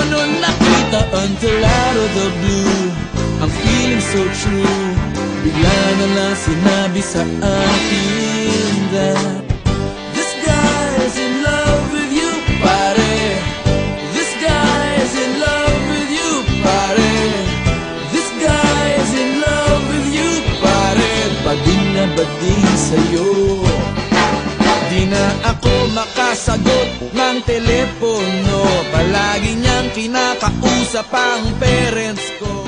nun nakita until out of the blue. Ang feeling so true, bigla na lang sinabi sa akin that this guy's in love with you, pare. This guy's in love with you, pare. This guy's in love with you, pare. Bading na bading sa'yo. Di na ako makasagot ng telepono, palagi niyang kinakausap ang parents ko.